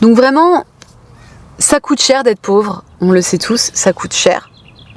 Donc vraiment, ça coûte cher d'être pauvre, on le sait tous, ça coûte cher.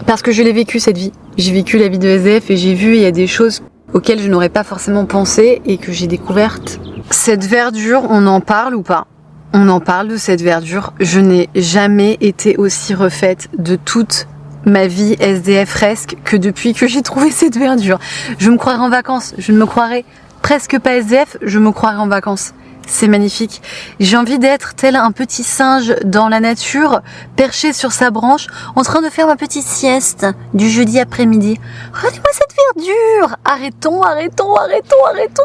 Parce que je l'ai vécu cette vie. J'ai vécu la vie de SDF et j'ai vu, il y a des choses auxquelles je n'aurais pas forcément pensé et que j'ai découvertes. Cette verdure, on en parle ou pas? On en parle de cette verdure. Je n'ai jamais été aussi refaite de toute ma vie SDF-resque que depuis que j'ai trouvé cette verdure. Je me croirais en vacances, je ne me croirais presque pas SDF, je me croirais en vacances. C'est magnifique. J'ai envie d'être tel un petit singe dans la nature, perché sur sa branche, en train de faire ma petite sieste du jeudi après-midi. Regardez-moi cette verdure! Arrêtons,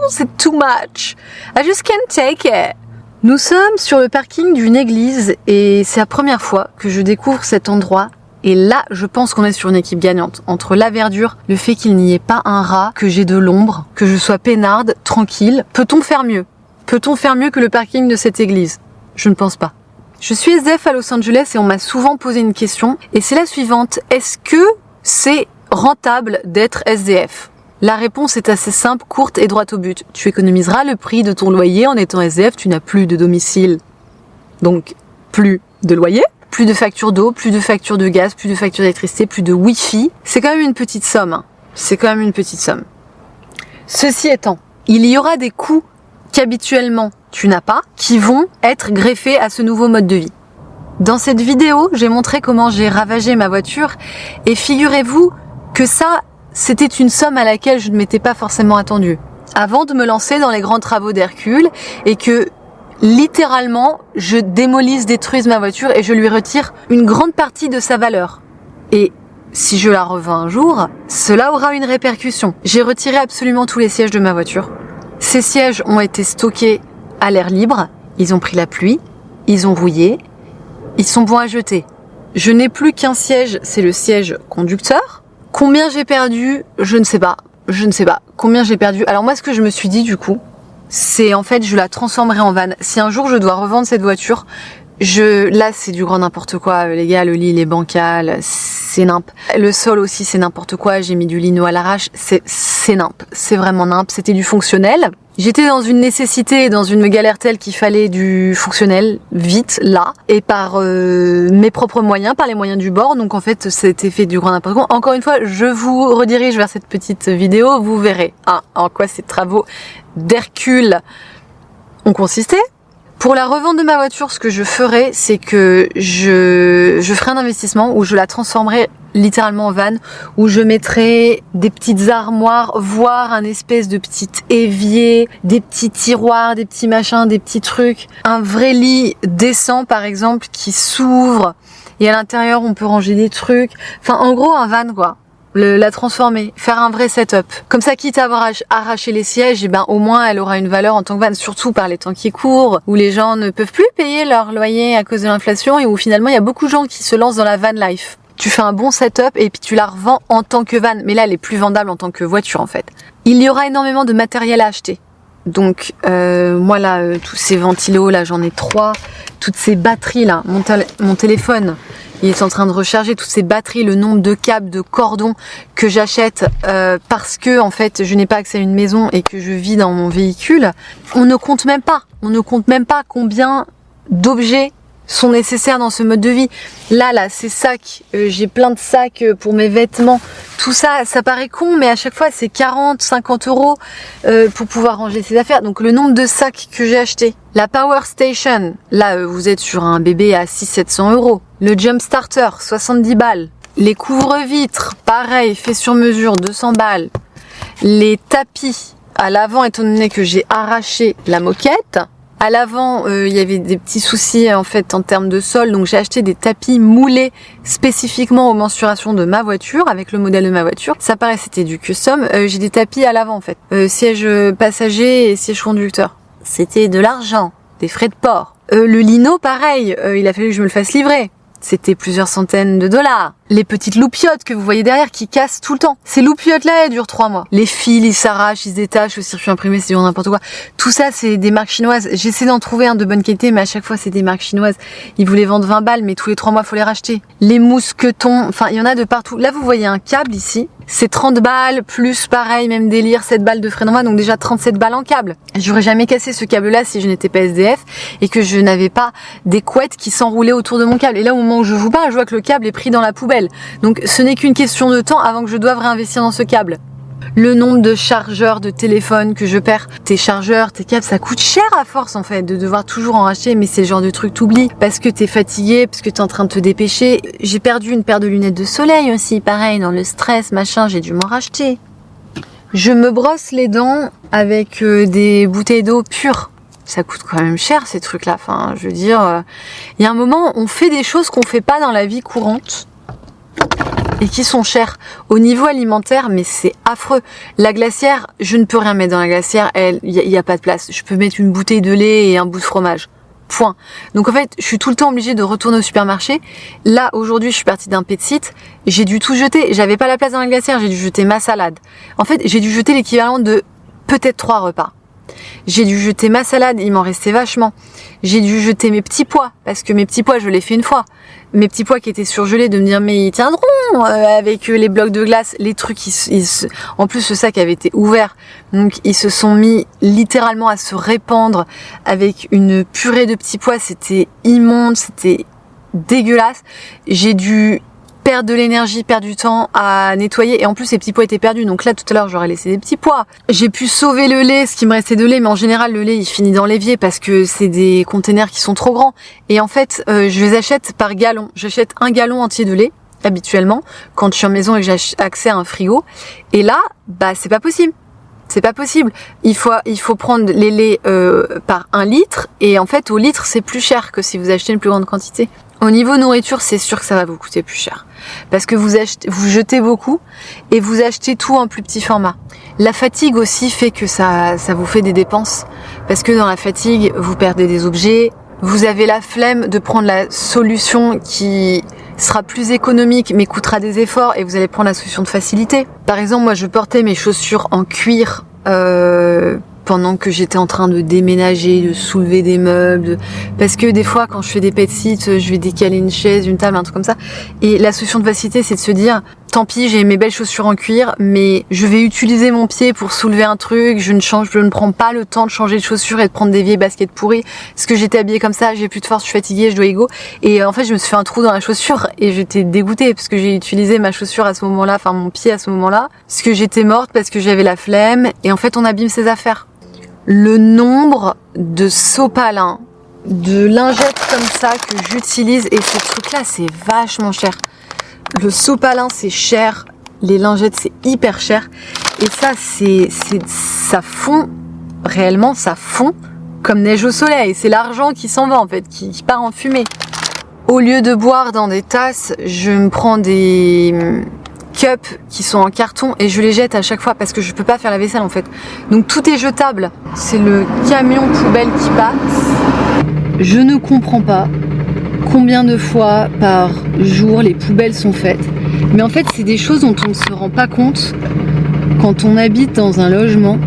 c'est too much. I just can't take it. Nous sommes sur le parking d'une église et c'est la première fois que je découvre cet endroit. Et là, je pense qu'on est sur une équipe gagnante. Entre la verdure, le fait qu'il n'y ait pas un rat, que j'ai de l'ombre, que je sois peinarde, tranquille, peut-on faire mieux? Peut-on faire mieux que le parking de cette église? Je ne pense pas. Je suis SDF à Los Angeles et on m'a souvent posé une question, et c'est la suivante. Est-ce que c'est rentable d'être SDF? La réponse est assez simple, courte et droite au but. Tu économiseras le prix de ton loyer en étant SDF, tu n'as plus de domicile. Donc, plus de loyer, plus de facture d'eau, plus de facture de gaz, plus de facture d'électricité, plus de Wi-Fi. C'est quand même une petite somme. Hein. C'est quand même une petite somme. Ceci étant, il y aura des coûts qu'habituellement tu n'as pas, qui vont être greffés à ce nouveau mode de vie. Dans cette vidéo, j'ai montré comment j'ai ravagé ma voiture et figurez-vous que ça, c'était une somme à laquelle je ne m'étais pas forcément attendue. Avant de me lancer dans les grands travaux d'Hercule et que littéralement, je détruise ma voiture et je lui retire une grande partie de sa valeur. Et si je la revends un jour, cela aura une répercussion. J'ai retiré absolument tous les sièges de ma voiture. Ces sièges ont été stockés à l'air libre, ils ont pris la pluie, ils ont rouillé, ils sont bons à jeter. Je n'ai plus qu'un siège, c'est le siège conducteur. Combien j'ai perdu? Je ne sais pas. Combien j'ai perdu? Alors moi, ce que je me suis dit du coup, c'est en fait, je la transformerai en van. Si un jour je dois revendre cette voiture, là c'est du grand n'importe quoi, les gars, le lit il est bancal, c'est nimp. Le sol aussi c'est n'importe quoi, j'ai mis du lino à l'arrache, c'est nimp, c'est vraiment nimp, c'était du fonctionnel. J'étais dans une nécessité, dans une galère telle qu'il fallait du fonctionnel, vite, là, et par mes propres moyens, par les moyens du bord, donc en fait c'était fait du grand n'importe quoi. Encore une fois, je vous redirige vers cette petite vidéo, vous verrez en quoi ces travaux d'Hercule ont consisté. Pour la revente de ma voiture, ce que je ferai, c'est que je ferai un investissement où je la transformerai littéralement en van, où je mettrai des petites armoires, voire un espèce de petit évier, des petits tiroirs, des petits machins, des petits trucs, un vrai lit décent par exemple qui s'ouvre et à l'intérieur on peut ranger des trucs. Enfin en gros un van quoi. La transformer, faire un vrai setup. Comme ça, quitte à avoir arraché les sièges, et ben au moins elle aura une valeur en tant que van, surtout par les temps qui courent, où les gens ne peuvent plus payer leur loyer à cause de l'inflation et où finalement il y a beaucoup de gens qui se lancent dans la van life. Tu fais un bon setup et puis tu la revends en tant que van, mais là elle est plus vendable en tant que voiture en fait. Il y aura énormément de matériel à acheter. Donc moi là, tous ces ventilos là, j'en ai 3, toutes ces batteries là, mon téléphone. Il est en train de recharger toutes ces batteries, le nombre de câbles, de cordons que j'achète parce que en fait je n'ai pas accès à une maison et que je vis dans mon véhicule. On ne compte même pas combien d'objets sont nécessaires dans ce mode de vie. Là, ces sacs, j'ai plein de sacs pour mes vêtements. Tout ça, ça paraît con, mais à chaque fois c'est 40, 50 euros pour pouvoir ranger ses affaires. Donc le nombre de sacs que j'ai acheté. La Power Station, là vous êtes sur un bébé à 600-700 euros. Le Jump Starter, 70 balles. Les couvre-vitres, pareil, fait sur mesure, 200 balles. Les tapis à l'avant, étant donné que j'ai arraché la moquette. À l'avant, il y avait des petits soucis en fait en termes de sol, donc j'ai acheté des tapis moulés spécifiquement aux mensurations de ma voiture, avec le modèle de ma voiture. Ça paraît c'était du custom. J'ai des tapis à l'avant en fait, siège passager et siège conducteur. C'était de l'argent, des frais de port. Le lino, pareil, il a fallu que je me le fasse livrer. C'était plusieurs centaines de dollars. Les petites loupiottes que vous voyez derrière qui cassent tout le temps. Ces loupiottes-là, elles durent 3 mois. Les fils, ils s'arrachent, ils se détachent, le circuit imprimé, c'est du n'importe quoi. Tout ça, c'est des marques chinoises. J'essaie d'en trouver un de bonne qualité, mais à chaque fois, c'est des marques chinoises. Ils vous les vendent 20 balles, mais tous les 3 mois, faut les racheter. Les mousquetons, enfin, il y en a de partout. Là, vous voyez un câble ici. C'est 30 balles, plus pareil, même délire, 7 balles de frais d'envoi, donc déjà 37 balles en câble. J'aurais jamais cassé ce câble-là si je n'étais pas SDF et que je n'avais pas des couettes qui s'enroulaient autour de mon câble. Et là, au moment où je vous parle, je vois que le câble est pris dans la poubelle. Donc ce n'est qu'une question de temps avant que je doive réinvestir dans ce câble. Le nombre de chargeurs de téléphone que je perds, tes chargeurs, tes câbles, ça coûte cher à force en fait de devoir toujours en racheter, mais c'est le genre de truc t'oublies parce que t'es fatigué, parce que t'es en train de te dépêcher. J'ai perdu une paire de lunettes de soleil aussi, pareil, dans le stress, machin, j'ai dû m'en racheter. Je me brosse les dents avec des bouteilles d'eau pure. Ça coûte quand même cher ces trucs-là, enfin je veux dire, il y a un moment, on fait des choses qu'on fait pas dans la vie courante. Et qui sont chers au niveau alimentaire, mais c'est affreux. La glacière, je ne peux rien mettre dans la glacière, il y a pas de place. Je peux mettre une bouteille de lait et un bout de fromage. Point. Donc en fait, je suis tout le temps obligée de retourner au supermarché. Là, aujourd'hui, je suis partie d'un pet sit, j'ai dû tout jeter. J'avais pas la place dans la glacière, j'ai dû jeter ma salade. En fait, j'ai dû jeter l'équivalent de peut-être 3 repas. J'ai dû jeter ma salade, il m'en restait vachement. J'ai dû jeter mes petits pois, parce que mes petits pois, je l'ai fait une fois. Mes petits pois qui étaient surgelés, de me dire, mais ils tiendront avec les blocs de glace, les trucs, en plus, le sac avait été ouvert. Donc, ils se sont mis littéralement à se répandre avec une purée de petits pois. C'était immonde, c'était dégueulasse. J'ai dû perdre de l'énergie, perdre du temps à nettoyer, et en plus les petits pois étaient perdus, donc là tout à l'heure j'aurais laissé des petits pois. J'ai pu sauver le lait, ce qui me restait de lait, mais en général le lait il finit dans l'évier parce que c'est des containers qui sont trop grands, et en fait je les achète par gallon. J'achète un gallon entier de lait habituellement quand je suis en maison et que j'ai accès à un frigo, et là bah c'est pas possible. C'est pas possible. Il faut prendre les laits par 1 litre, et en fait au litre c'est plus cher que si vous achetez une plus grande quantité. Au niveau nourriture, c'est sûr que ça va vous coûter plus cher. Parce que vous jetez beaucoup et vous achetez tout en plus petit format. La fatigue aussi fait que ça vous fait des dépenses. Parce que dans la fatigue, vous perdez des objets. Vous avez la flemme de prendre la solution qui sera plus économique mais coûtera des efforts, et vous allez prendre la solution de facilité. Par exemple, moi je portais mes chaussures en cuir pendant que j'étais en train de déménager, de soulever des meubles, parce que des fois quand je fais des pet sits, je vais décaler une chaise, une table, un truc comme ça, et la solution de facilité c'est de se dire, tant pis, j'ai mes belles chaussures en cuir, mais je vais utiliser mon pied pour soulever un truc, je ne prends pas le temps de changer de chaussures et de prendre des vieilles baskets pourries, parce que j'étais habillée comme ça, j'ai plus de force, je suis fatiguée, je dois ego, et en fait je me suis fait un trou dans la chaussure, et j'étais dégoûtée, parce que j'ai utilisé ma chaussure à ce moment-là, enfin mon pied à ce moment-là, parce que j'étais morte, parce que j'avais la flemme, et en fait on abîme ses affaires. Le nombre de sopalins, de lingettes comme ça que j'utilise, et ces trucs-là, c'est vachement cher. Le sopalin, c'est cher. Les lingettes, c'est hyper cher. Et ça, ça fond, réellement, ça fond comme neige au soleil. C'est l'argent qui s'en va, en fait, qui part en fumée. Au lieu de boire dans des tasses, je me prends des cups qui sont en carton et je les jette à chaque fois parce que je peux pas faire la vaisselle en fait. Donc tout est jetable. C'est le camion poubelle qui passe. Je ne comprends pas combien de fois par jour les poubelles sont faites. Mais en fait, c'est des choses dont on ne se rend pas compte quand on habite dans un logement.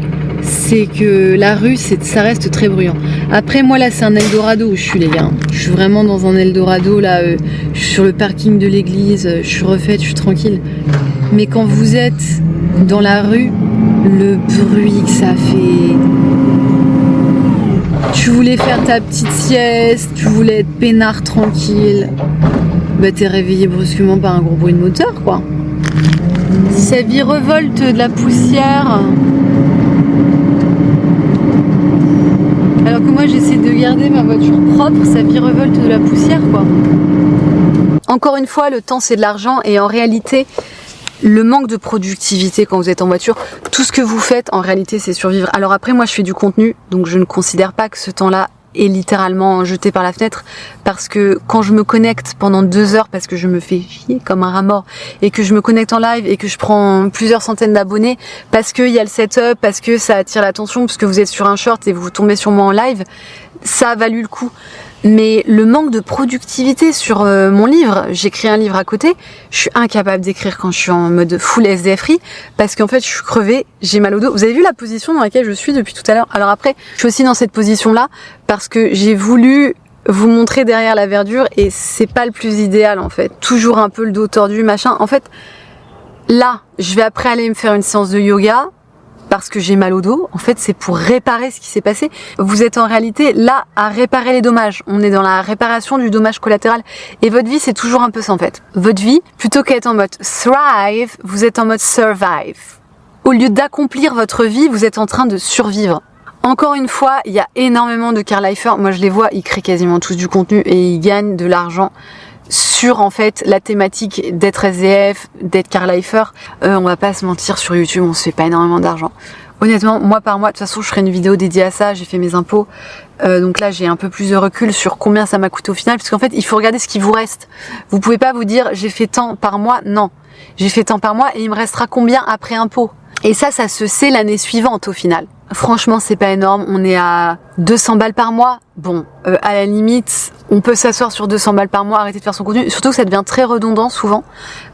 C'est que la rue, ça reste très bruyant. Après, moi là, c'est un Eldorado où je suis, les gars. Je suis vraiment dans un Eldorado là. Je suis sur le parking de l'église. Je suis refaite, je suis tranquille. Mais quand vous êtes dans la rue, le bruit que ça fait. Tu voulais faire ta petite sieste, tu voulais être peinard tranquille. Bah, t'es réveillé brusquement par un gros bruit de moteur, quoi. Ça virevolte de la poussière. Alors que moi j'essaie de garder ma voiture propre, ça virevolte de la poussière quoi. Encore une fois, le temps c'est de l'argent, et en réalité, le manque de productivité quand vous êtes en voiture, tout ce que vous faites en réalité c'est survivre. Alors après, moi je fais du contenu, donc je ne considère pas que ce temps-là est littéralement jeté par la fenêtre, parce que quand je me connecte pendant 2 heures parce que je me fais chier comme un rat mort, et que je me connecte en live et que je prends plusieurs centaines d'abonnés parce qu'il y a le setup, parce que ça attire l'attention, parce que vous êtes sur un short et vous tombez sur moi en live, ça a valu le coup. Mais le manque de productivité sur mon livre, j'écris un livre à côté, je suis incapable d'écrire quand je suis en mode full SDFI, parce qu'en fait je suis crevée, j'ai mal au dos. Vous avez vu la position dans laquelle je suis depuis tout à l'heure? Alors après, je suis aussi dans cette position-là parce que j'ai voulu vous montrer derrière la verdure, et c'est pas le plus idéal en fait. Toujours un peu le dos tordu, machin. En fait, Là, je vais après aller me faire une séance de yoga parce que j'ai mal au dos. En fait, c'est pour réparer ce qui s'est passé. Vous êtes en réalité là à réparer les dommages. On est dans la réparation du dommage collatéral. Et votre vie, c'est toujours un peu ça en fait. Votre vie, plutôt qu'être en mode thrive, vous êtes en mode survive. Au lieu d'accomplir votre vie, vous êtes en train de survivre. Encore une fois, il y a énormément de car lifers. Moi, je les vois, ils créent quasiment tous du contenu et ils gagnent de l'argent sur en fait la thématique d'être SDF, d'être car lifer. On va pas se mentir, sur YouTube, on se fait pas énormément d'argent. Honnêtement, moi par mois, de toute façon, je ferai une vidéo dédiée à ça. J'ai fait mes impôts, donc là, j'ai un peu plus de recul sur combien ça m'a coûté au final, parce qu'en fait, il faut regarder ce qui vous reste. Vous pouvez pas vous dire j'ai fait tant par mois. Non, j'ai fait tant par mois et il me restera combien après impôt. Et ça se sait l'année suivante au final. Franchement, c'est pas énorme. On est à 200 balles par mois. Bon, à la limite, on peut s'asseoir sur 200 balles par mois, arrêter de faire son contenu. Surtout que ça devient très redondant souvent.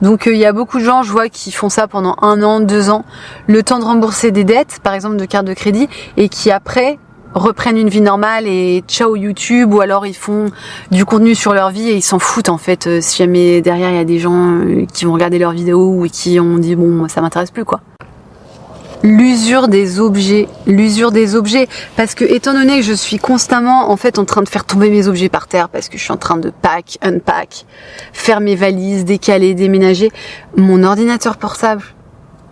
Donc, il y a beaucoup de gens, je vois, qui font ça pendant 1 an, 2 ans, le temps de rembourser des dettes, par exemple de carte de crédit, et qui après reprennent une vie normale et ciao YouTube, ou alors ils font du contenu sur leur vie et ils s'en foutent en fait. Si jamais derrière il y a des gens qui vont regarder leurs vidéos ou qui ont dit bon, ça m'intéresse plus quoi. L'usure des objets, parce que étant donné que je suis constamment en fait en train de faire tomber mes objets par terre, parce que je suis en train de pack, unpack, faire mes valises, décaler, déménager, mon ordinateur portable,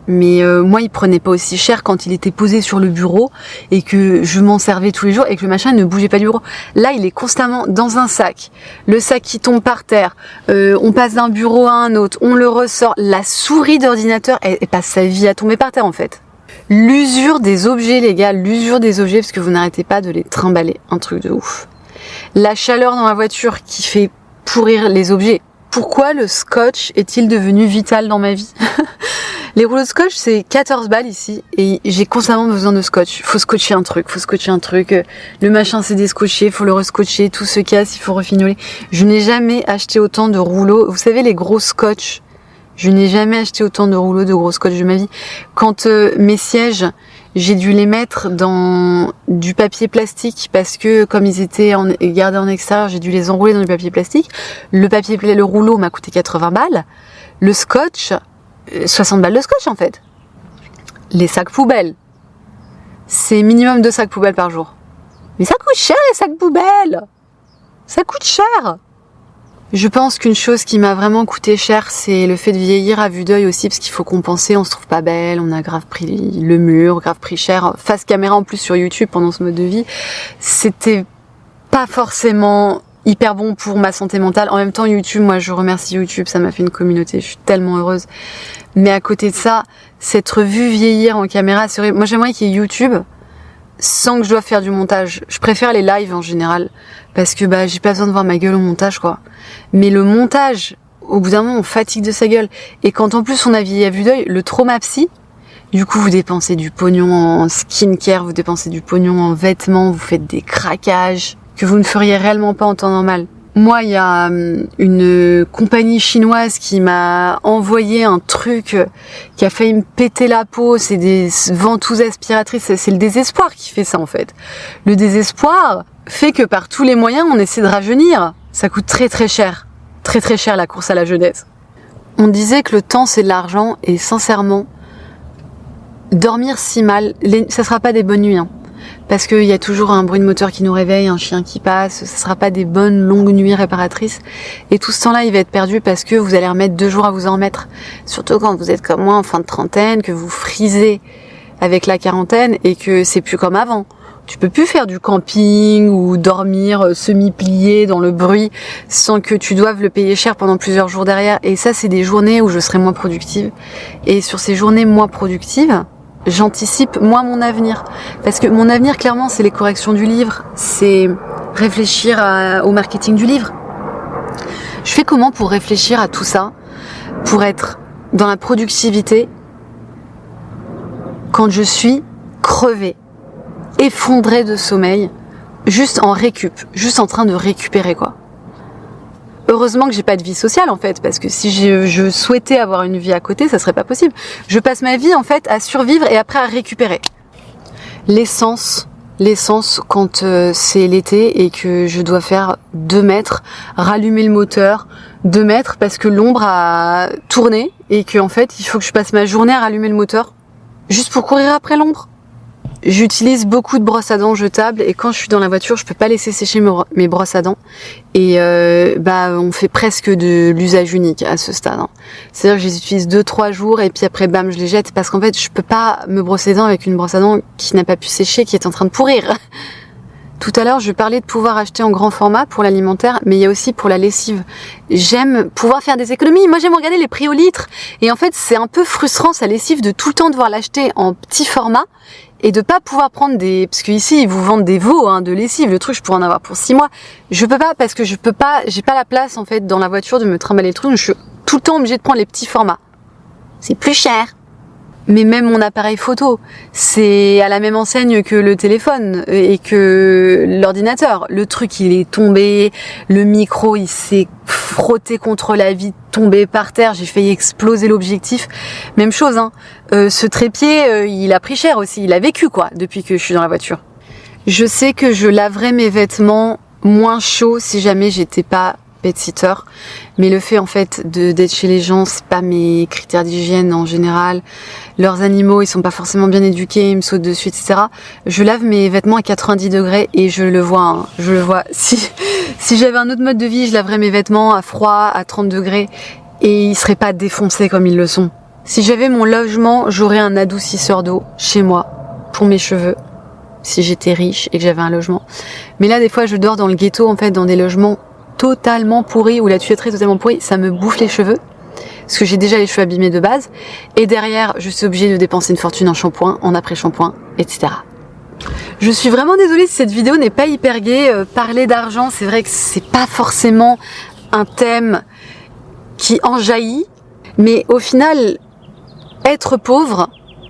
mais moi il prenait pas aussi cher quand il était posé sur le bureau et que je m'en servais tous les jours et que le machin ne bougeait pas du bureau. Là il est constamment dans un sac, le sac qui tombe par terre, on passe d'un bureau à un autre, on le ressort, la souris d'ordinateur elle passe sa vie à tomber par terre en fait. L'usure des objets les gars, l'usure des objets parce que vous n'arrêtez pas de les trimballer, un truc de ouf. La chaleur dans la voiture qui fait pourrir les objets. Pourquoi le scotch est-il devenu vital dans ma vie? Les rouleaux de scotch c'est 14 balles ici et j'ai constamment besoin de scotch. Faut scotcher un truc, le machin c'est descotché, faut le rescotcher, tout se casse, il faut refignoler. Je n'ai jamais acheté autant de rouleaux, vous savez les gros scotch. Je n'ai jamais acheté autant de rouleaux de gros scotch de ma vie. Quand mes sièges, j'ai dû les mettre dans du papier plastique parce que comme ils étaient gardés en extérieur, j'ai dû les enrouler dans du papier plastique. Le rouleau m'a coûté 80 balles. Le scotch, 60 balles de scotch en fait. Les sacs poubelles, c'est minimum 2 sacs poubelles par jour. Mais ça coûte cher les sacs poubelles. Ça coûte cher. Je pense qu'une chose qui m'a vraiment coûté cher, c'est le fait de vieillir à vue d'œil aussi, parce qu'il faut compenser, on se trouve pas belle, on a grave pris le mur, grave pris cher, face caméra en plus sur YouTube pendant ce mode de vie. C'était pas forcément hyper bon pour ma santé mentale. En même temps, YouTube, moi je remercie YouTube, ça m'a fait une communauté, je suis tellement heureuse. Mais à côté de ça, s'être vue vieillir en caméra, c'est horrible. Moi j'aimerais qu'il y ait YouTube sans que je dois faire du montage. Je préfère les lives en général parce que j'ai pas besoin de voir ma gueule au montage quoi. Mais le montage, au bout d'un moment on fatigue de sa gueule et quand en plus on a vieilli à vue d'œil, le trauma psy, du coup vous dépensez du pognon en skincare, vous dépensez du pognon en vêtements, vous faites des craquages que vous ne feriez réellement pas en temps normal. Moi, il y a une compagnie chinoise qui m'a envoyé un truc qui a failli me péter la peau. C'est des ventouses aspiratrices. C'est le désespoir qui fait ça, en fait. Le désespoir fait que par tous les moyens, on essaie de rajeunir. Ça coûte très très cher. Très très cher, la course à la jeunesse. On disait que le temps, c'est de l'argent. Et sincèrement, dormir si mal, ça sera pas des bonnes nuits, hein. Parce qu'il y a toujours un bruit de moteur qui nous réveille, un chien qui passe, ça sera pas des bonnes longues nuits réparatrices. Et tout ce temps-là, il va être perdu parce que vous allez remettre 2 jours à vous en remettre. Surtout quand vous êtes comme moi en fin de trentaine, que vous frisez avec la quarantaine et que c'est plus comme avant. Tu peux plus faire du camping ou dormir semi-plié dans le bruit sans que tu doives le payer cher pendant plusieurs jours derrière. Et ça, c'est des journées où je serai moins productive. Et sur ces journées moins productives, j'anticipe moins mon avenir. Parce que mon avenir, clairement, c'est les corrections du livre. C'est réfléchir au marketing du livre. Je fais comment pour réfléchir à tout ça, pour être dans la productivité quand je suis crevée, effondrée de sommeil, juste en récup, juste en train de récupérer quoi. Heureusement que j'ai pas de vie sociale en fait, parce que si je souhaitais avoir une vie à côté, ça serait pas possible. Je passe ma vie en fait à survivre et après à récupérer. L'essence l'essence quand c'est l'été et que je dois faire 2 mètres, rallumer le moteur, 2 mètres parce que l'ombre a tourné et que en fait il faut que je passe ma journée à rallumer le moteur juste pour courir après l'ombre. J'utilise beaucoup de brosses à dents jetables et quand je suis dans la voiture, je peux pas laisser sécher mes brosses à dents et on fait presque de l'usage unique à ce stade. Hein. C'est-à-dire que je les utilise 2-3 jours et puis après bam, je les jette parce qu'en fait, je peux pas me brosser les dents avec une brosse à dents qui n'a pas pu sécher, qui est en train de pourrir. Tout à l'heure, je parlais de pouvoir acheter en grand format pour l'alimentaire, mais il y a aussi pour la lessive. J'aime pouvoir faire des économies. Moi, j'aime regarder les prix au litre. Et en fait, c'est un peu frustrant, sa lessive, de tout le temps devoir l'acheter en petit format et de pas pouvoir prendre des... Parce qu'ici, ils vous vendent des veaux de lessive. Le truc, je pourrais en avoir pour 6 mois. Je peux pas parce que j'ai pas la place, en fait, dans la voiture de me trimballer le truc. Je suis tout le temps obligée de prendre les petits formats. C'est plus cher. Mais même mon appareil photo, c'est à la même enseigne que le téléphone et que l'ordinateur. Le truc, il est tombé, le micro, il s'est frotté contre la vitre, tombé par terre, j'ai failli exploser l'objectif. Même chose, ce trépied, il a pris cher aussi, il a vécu depuis que je suis dans la voiture. Je sais que je laverais mes vêtements moins chauds si jamais j'étais pas pet-sitter, mais le fait en fait d'être chez les gens, c'est pas mes critères d'hygiène en général. Leurs animaux, ils sont pas forcément bien éduqués, ils me sautent dessus, etc. Je lave mes vêtements à 90 degrés et je le vois. Si j'avais un autre mode de vie, je laverais mes vêtements à froid, à 30 degrés et ils seraient pas défoncés comme ils le sont. Si j'avais mon logement, j'aurais un adoucisseur d'eau chez moi pour mes cheveux. Si j'étais riche et que j'avais un logement. Mais là, des fois, je dors dans le ghetto, en fait, dans des logements totalement pourri ou la tuyauterie totalement pourrie, ça me bouffe les cheveux parce que j'ai déjà les cheveux abîmés de base et derrière je suis obligée de dépenser une fortune en shampoing, en après-shampoing, etc. Je suis vraiment désolée si cette vidéo n'est pas hyper gaie. Parler d'argent, c'est vrai que c'est pas forcément un thème qui en jaillit, mais au final, être pauvre,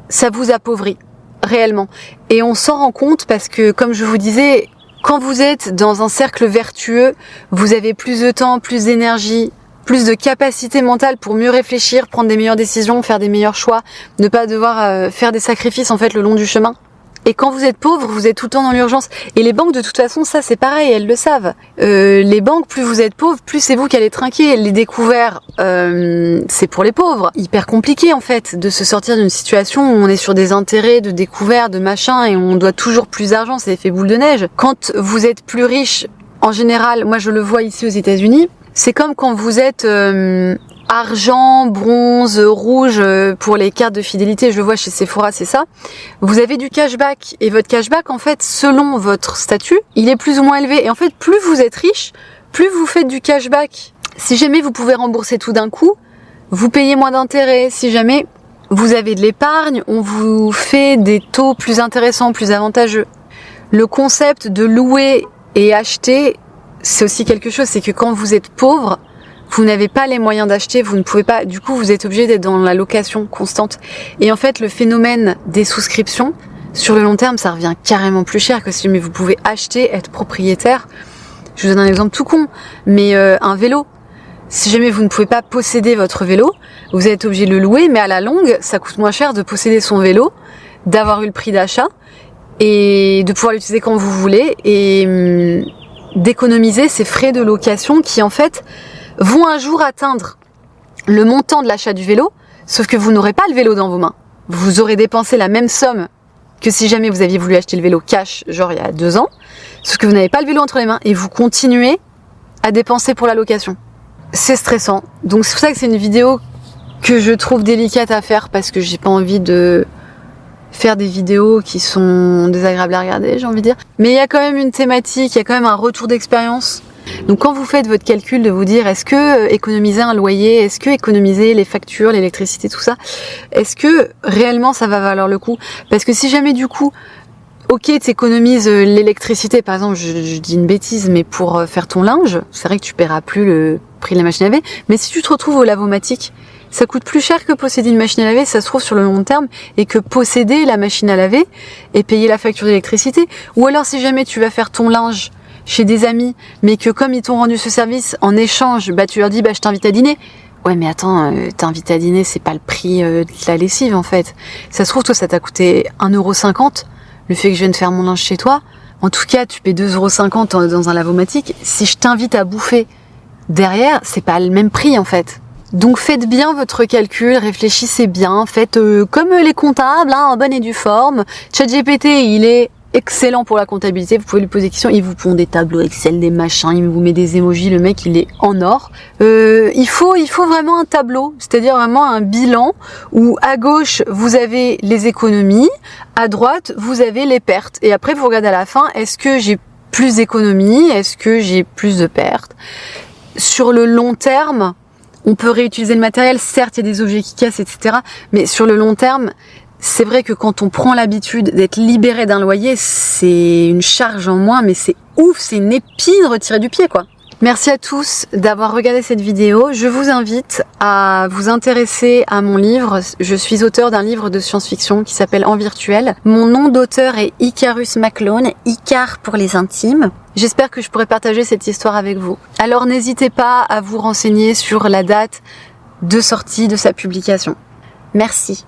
ça vous appauvrit réellement et on s'en rend compte parce que comme je vous disais, quand vous êtes dans un cercle vertueux, vous avez plus de temps, plus d'énergie, plus de capacité mentale pour mieux réfléchir, prendre des meilleures décisions, faire des meilleurs choix, ne pas devoir faire des sacrifices en fait le long du chemin. Et quand vous êtes pauvre, vous êtes tout le temps dans l'urgence. Et les banques, de toute façon, ça c'est pareil, elles le savent. Les banques, plus vous êtes pauvre, plus c'est vous qui allez trinquer. Les découverts, c'est pour les pauvres. Hyper compliqué en fait de se sortir d'une situation où on est sur des intérêts de découvert, de machin, et on doit toujours plus d'argent, c'est l'effet boule de neige. Quand vous êtes plus riche, en général, moi je le vois ici aux États-Unis, c'est comme quand vous êtes argent, bronze, rouge pour les cartes de fidélité, je le vois chez Sephora, c'est ça. Vous avez du cashback et votre cashback en fait, selon votre statut, il est plus ou moins élevé et en fait, plus vous êtes riche, plus vous faites du cashback. Si jamais vous pouvez rembourser tout d'un coup, vous payez moins d'intérêts. Si jamais vous avez de l'épargne, on vous fait des taux plus intéressants, plus avantageux. Le concept de louer et acheter, c'est aussi quelque chose, c'est que quand vous êtes pauvre, vous n'avez pas les moyens d'acheter, vous ne pouvez pas, du coup vous êtes obligé d'être dans la location constante. Et en fait le phénomène des souscriptions, sur le long terme ça revient carrément plus cher que si mais vous pouvez acheter, être propriétaire. Je vous donne un exemple tout con, mais un vélo. Si jamais vous ne pouvez pas posséder votre vélo, vous êtes obligé de le louer, mais à la longue ça coûte moins cher de posséder son vélo, d'avoir eu le prix d'achat et de pouvoir l'utiliser quand vous voulez et d'économiser ces frais de location qui en fait vont un jour atteindre le montant de l'achat du vélo, sauf que vous n'aurez pas le vélo dans vos mains. Vous aurez dépensé la même somme que si jamais vous aviez voulu acheter le vélo cash, genre il y a 2 ans, sauf que vous n'avez pas le vélo entre les mains et vous continuez à dépenser pour la location. C'est stressant. Donc c'est pour ça que c'est une vidéo que je trouve délicate à faire parce que j'ai pas envie de faire des vidéos qui sont désagréables à regarder, j'ai envie de dire. Mais il y a quand même une thématique, il y a quand même un retour d'expérience. Donc quand vous faites votre calcul de vous dire est-ce que économiser un loyer, est-ce que économiser les factures, l'électricité, tout ça, est-ce que réellement ça va valoir le coup? Parce que si jamais du coup, ok t'économises l'électricité, par exemple je dis une bêtise, mais pour faire ton linge, c'est vrai que tu paieras plus le prix de la machine à laver, mais si tu te retrouves au lavomatique, ça coûte plus cher que posséder une machine à laver, ça se trouve sur le long terme, et que posséder la machine à laver et payer la facture d'électricité. Ou alors si jamais tu vas faire ton linge chez des amis, mais que comme ils t'ont rendu ce service, en échange, bah tu leur dis bah je t'invite à dîner. Ouais mais attends, t'invites à dîner, c'est pas le prix de la lessive en fait. Ça se trouve toi ça t'a coûté 1,50 €, le fait que je vienne faire mon linge chez toi. En tout cas, tu paies 2,50 € dans un lavomatique. Si je t'invite à bouffer derrière, c'est pas le même prix en fait. Donc faites bien votre calcul, réfléchissez bien, faites comme les comptables, en bonne et due forme. ChatGPT, il est excellent pour la comptabilité, vous pouvez lui poser des questions, il vous pond des tableaux Excel, des machins, il vous met des emojis, le mec il est en or. Il faut vraiment un tableau, c'est-à-dire vraiment un bilan où à gauche vous avez les économies, à droite vous avez les pertes. Et après vous regardez à la fin, est-ce que j'ai plus d'économies, est-ce que j'ai plus de pertes? Sur le long terme, on peut réutiliser le matériel, certes il y a des objets qui cassent, etc. Mais sur le long terme, c'est vrai que quand on prend l'habitude d'être libéré d'un loyer, c'est une charge en moins, mais c'est ouf, c'est une épine retirée du pied, quoi. Merci à tous d'avoir regardé cette vidéo. Je vous invite à vous intéresser à mon livre. Je suis auteur d'un livre de science-fiction qui s'appelle En virtuel. Mon nom d'auteur est Icarus McClone, Icar pour les intimes. J'espère que je pourrai partager cette histoire avec vous. Alors n'hésitez pas à vous renseigner sur la date de sortie de sa publication. Merci.